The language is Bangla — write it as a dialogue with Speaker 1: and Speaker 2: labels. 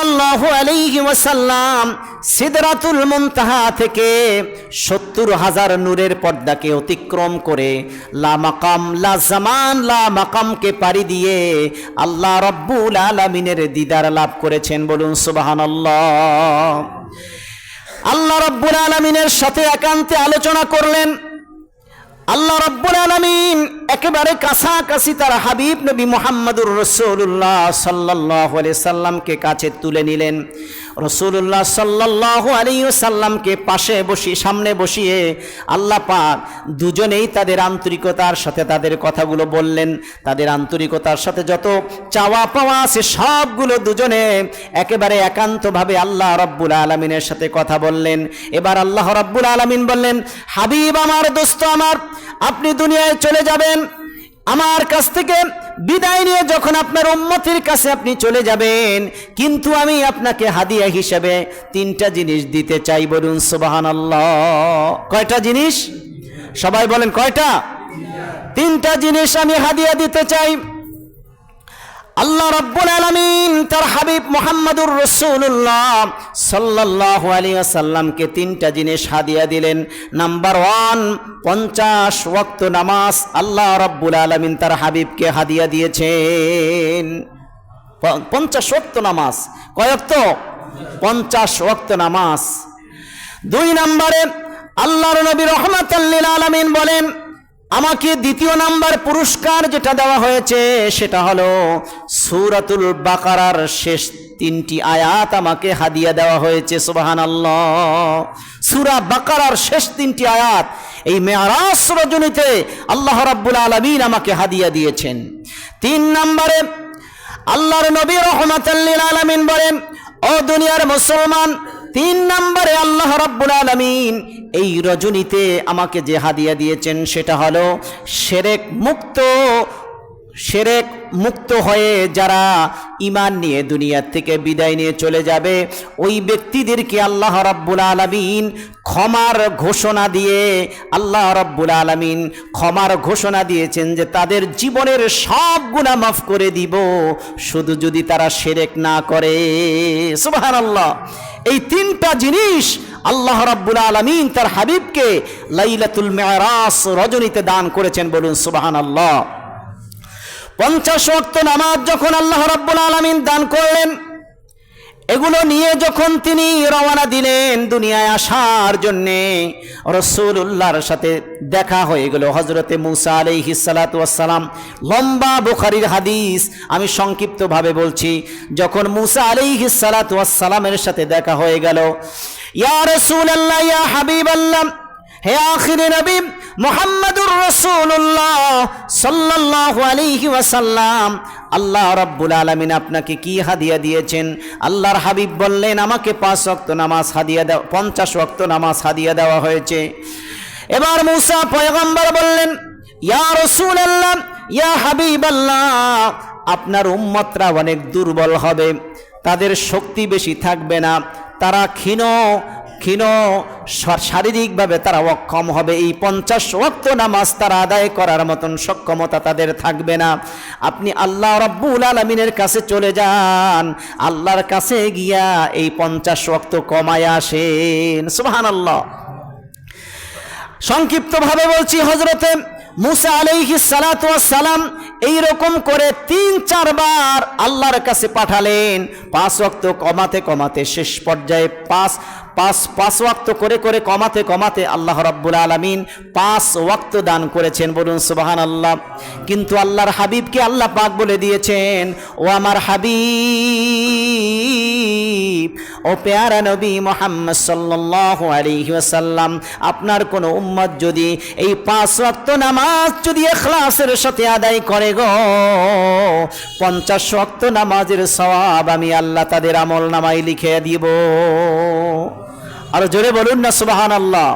Speaker 1: সাল্লাল্লাহু আলাইহি ওয়াসাল্লাম সিদরাতুল মুনতাহা থেকে ৭০,০০০ নূরের পর্দাকে অতিক্রম করে লা মাকাম লা জামান লা মাকামকে পাড়ি দিয়ে আল্লাহ রাব্বুল আলামিনের দিদার লাভ করেছেন। বলুন সুবহানাল্লাহ। আল্লাহ রাব্বুল আলামিনের সাথে একান্তে আলোচনা করলেন। আল্লাহ রাব্বুল আলামিন একেবারে কাছাকাছি তার হাবিব নবী মুহাম্মদুর রাসূলুল্লাহ সাল্লাল্লাহু আলাইহি সাল্লামকে কাছে তুলে নিলেন। রাসূলুল্লাহ সাল্লাল্লাহু আলাইহি সাল্লামকে পাশে বসিয়ে সামনে বসিয়ে আল্লাহ পাক দুজনেই তাদের আন্তরিকতার সাথে তাদের কথাগুলো বললেন। তাদের আন্তরিকতার সাথে যত চাওয়া পাওয়া আছে সবগুলো দুজনে একেবারে একান্তভাবে আল্লাহ রাব্বুল আলামিনের সাথে কথা বললেন। এবার আল্লাহ রাব্বুল আলামিন বললেন, হাবিব আমার, দোস্ত আমার, আপনি দুনিয়ায় চলে যাবেন, আমার কাছ থেকে বিদায় নিয়ে যখন আপনার উম্মতের কাছে আপনি চলে যাবেন, কিন্তু আমি আপনাকে হাদিয়া হিসেবে 3টা জিনিস দিতে চাই। বলুন সুবহানাল্লাহ। কয়টা জিনিস? সবাই বলেন কয়টা? 3টা জিনিস আমি হাদিয়া দিতে চাই। আল্লাহ রাব্বুল আলামিন তার হাবিব মুহাম্মদুর রাসূলুল্লাহ সাল্লাল্লাহু আলাইহি ওয়াসাল্লামকে 3টা জিনিস হাদিয়া দিলেন। নাম্বার 1, 50 ওয়াক্ত নামাজ আল্লাহ রাব্বুল আলামিন তার হাবিবকে হাদিয়া দিয়েছেন। 50 ওয়াক্ত নামাজ। কয় ওয়াক্ত? 50 ওয়াক্ত নামাজ। 2 নম্বরে আল্লাহর নবী রাহমাতাল লিল আলামিন বলেন, আমাকে 2য় নাম্বার পুরস্কার যেটা দেওয়া হয়েছে সেটা হলো সূরাতুল বাকারার শেষ 3টি আয়াত আমাকে হাদিয়া দেওয়া হয়েছে। সুবহানাল্লাহ। সূরা বাকারার শেষ 3টি আয়াত এই মেরাজ রজনীতে আল্লাহ রাব্বুল আলামিন আমাকে হাদিয়া দিয়েছেন। 3 নম্বরে আল্লাহর নবী রাহমাতাল লিল আলামিন বলেন, ও দুনিয়ার মুসলমান, 3 নম্বরে আল্লাহ রাব্বুল আলামিন এই রজনীতে আমাকে যে হাদিয়া দিয়েছেন সেটা হলো শিরক মুক্ত হয়ে যারা ঈমান নিয়ে দুনিয়া থেকে বিদায় নিয়ে চলে যাবে ওই ব্যক্তিদেরকে আল্লাহ রাব্বুল আলামিন ক্ষমার ঘোষণা দিয়ে আল্লাহ রাব্বুল আলামিন ক্ষমার ঘোষণা দিয়েছেন যে তাদের জীবনের সব গুনাহ মাফ করে দিব, শুধু যদি তারা শিরক না করে। সুবহানাল্লাহ। এই 3টা জিনিস আল্লাহ রাব্বুল আলামিন তার হাবিবকে লাইলাতুল মিরাজ রজনীতে দান করেছেন। বলুন সুবহানাল্লাহ। 50 ওয়াক্ত নামাজ যখন আল্লাহ রাব্বুল আলামিন দান করলেন, এগুলো নিয়ে যখন তিনি রওনা দিলেন দুনিয়ায় আসার জন্যে, রাসূলুল্লাহর সাথে দেখা হয়ে গেল হযরতে মূসা আলাইহিস সালাতু ওয়াস সালাম। লম্বা বুখারীর হাদিস, আমি সংক্ষিপ্তভাবে বলছি। যখন মূসা আলাইহিস সালাতু ওয়াস সালামের সাথে দেখা হয়ে গেল, ইয়া রাসূলুল্লাহ, ইয়া হাবিবাল্লাহ, হে আখির নবী মুহাম্মদুর রাসূলুল্লাহ সাল্লাল্লাহু আলাইহি ওয়াসাল্লাম, আল্লাহ রাব্বুল আলামিন আপনাকে কি হাদিয়া দিয়েছেন? আল্লাহর হাবিব বললেন, আমাকে 5 ওয়াক্ত নামাজ হাদিয়া দাও, 50 ওয়াক্ত নামাজ হাদিয়া দেওয়া হয়েছে। এবার মূসা পয়গম্বর বললেন, ইয়া রাসূলুল্লাহ, ইয়া হাবিবাল্লাহ, আপনার উম্মতরা অনেক দুর্বল হবে, তাদের শক্তি বেশি থাকবে না, তারা ক্ষীণ শারীরিকভাবে তারা অক্ষম হবে। এই 50 ওয়াক্ত নামাজ তারা আদায় করার মতন সক্ষমতা তাদের থাকবে না। আপনি আল্লাহ রাব্বুল আলামিনের কাছে চলে যান, আল্লাহর কাছে গিয়া এই 50 ওয়াক্ত কমায় আসেন। সুবহানাল্লাহ। সংক্ষিপ্তভাবে বলছি, হযরতে মূসা আলাইহিস সালাতু ওয়াস সালাম এইরকম করে 3-4 বার আল্লাহর কাছে পাঠালেন। 5 ওয়াক্ত কমাতে কমাতে শেষ পর্যায়ে 5 ওয়াক্ত করে করে কমাতে আল্লাহ রাব্বুল আলামিন 5 ওয়াক্ত দান করেছেন। বলুন সুবহানাল্লাহ। কিন্তু আল্লাহর হাবিবকে আল্লাহ পাক বলে দিয়েছেন, ও আমার হাবিব, ও পেয়ারা নবী মুহাম্মদ সাল্লাল্লাহু আলাইহি ওয়াসাল্লাম, আপনার কোন উম্মত যদি এই 5 ওয়াক্ত নামাজ যদি ইখলাসের সাথে আদায় করে গো, 50 ওয়াক্ত নামাজের সওয়াব আমি আল্লাহ তাদের আমল নামায় লিখে দিব। আর জোরে বলুন না সুবহানাল্লাহ।